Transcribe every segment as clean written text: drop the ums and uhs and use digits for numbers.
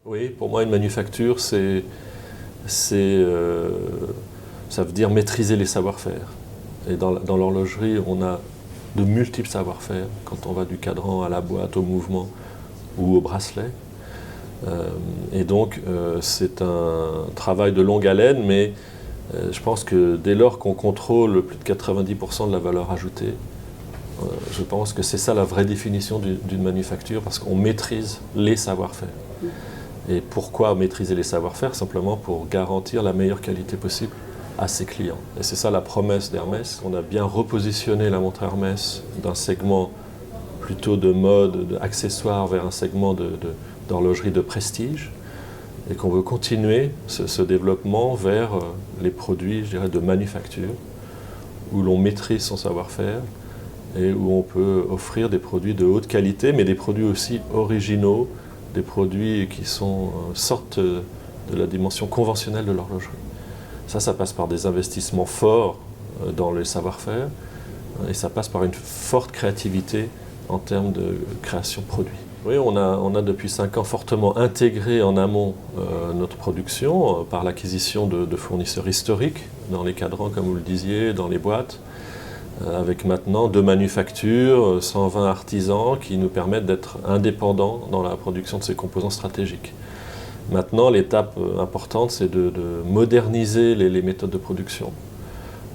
Oui, pour moi, une manufacture, ça veut dire maîtriser les savoir-faire. Et dans l'horlogerie, on a de multiples savoir-faire, quand on va du cadran à la boîte, au mouvement ou au bracelet. Et donc, c'est un travail de longue haleine, mais je pense que dès lors qu'on contrôle plus de 90% de la valeur ajoutée, je pense que c'est ça la vraie définition d'une manufacture, parce qu'on maîtrise les savoir-faire. Et pourquoi maîtriser les savoir-faire? Simplement pour garantir la meilleure qualité possible à ses clients. Et c'est ça la promesse d'Hermès. On a bien repositionné la montre Hermès d'un segment plutôt de mode, d'accessoires, vers un segment d'horlogerie de prestige. Et qu'on veut continuer ce développement vers les produits, je dirais, de manufacture, où l'on maîtrise son savoir-faire et où on peut offrir des produits de haute qualité, mais des produits aussi originaux, des produits qui sortent de la dimension conventionnelle de l'horlogerie. Ça passe par des investissements forts dans les savoir-faire et ça passe par une forte créativité en termes de création de produits. Oui, on a depuis 5 ans fortement intégré en amont notre production par l'acquisition de fournisseurs historiques dans les cadrans, comme vous le disiez, dans les boîtes, avec maintenant 2 manufactures, 120 artisans qui nous permettent d'être indépendants dans la production de ces composants stratégiques. Maintenant, l'étape importante, c'est de moderniser les méthodes de production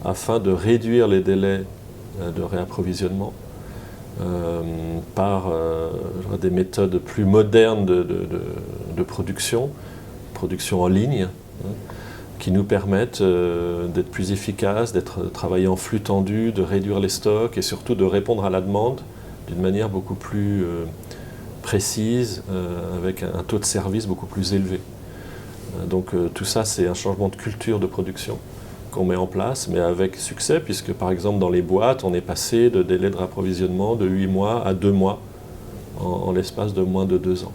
afin de réduire les délais de réapprovisionnement par des méthodes plus modernes de production en ligne, qui nous permettent d'être plus efficaces, d'être travaillés en flux tendu, de réduire les stocks et surtout de répondre à la demande d'une manière beaucoup plus précise, avec un taux de service beaucoup plus élevé. Donc tout ça, c'est un changement de culture de production qu'on met en place, mais avec succès, puisque par exemple dans les boîtes, on est passé de délai de rapprovisionnement de 8 mois à 2 mois en l'espace de moins de 2 ans.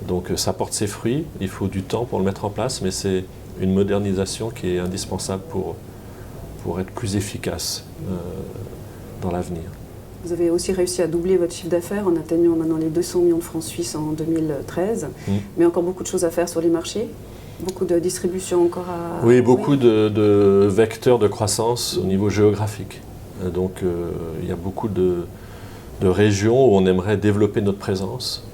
Donc ça porte ses fruits, il faut du temps pour le mettre en place, mais c'est une modernisation qui est indispensable pour être plus efficace dans l'avenir. Vous avez aussi réussi à doubler votre chiffre d'affaires en atteignant maintenant les 200 millions de francs suisses en 2013, mais encore beaucoup de choses à faire sur les marchés, beaucoup de distribution encore à... Oui, beaucoup de vecteurs de croissance au niveau géographique. Donc il y a beaucoup de régions où on aimerait développer notre présence.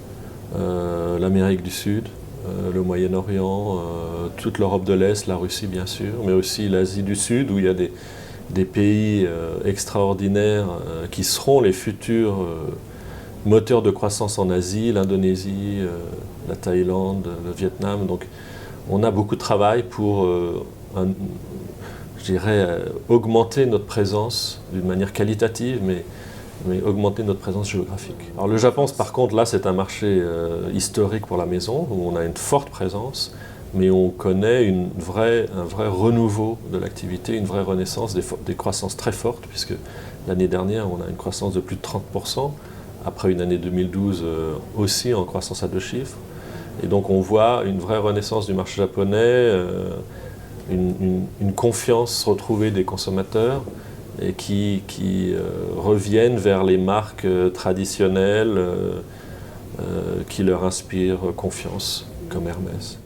L'Amérique du Sud, le Moyen-Orient, toute l'Europe de l'Est, la Russie bien sûr, mais aussi l'Asie du Sud où il y a des pays extraordinaires qui seront les futurs moteurs de croissance en Asie, l'Indonésie, la Thaïlande, le Vietnam. Donc on a beaucoup de travail pour, je dirais, augmenter notre présence d'une manière qualitative, mais augmenter notre présence géographique. Alors le Japon, par contre, là, c'est un marché historique pour la maison, où on a une forte présence, mais on connaît un vrai renouveau de l'activité, une vraie renaissance, des croissances très fortes, puisque l'année dernière, on a une croissance de plus de 30%, après une année 2012 aussi en croissance à 2 chiffres. Et donc on voit une vraie renaissance du marché japonais, une confiance retrouvée des consommateurs, et qui reviennent vers les marques traditionnelles qui leur inspirent confiance, comme Hermès.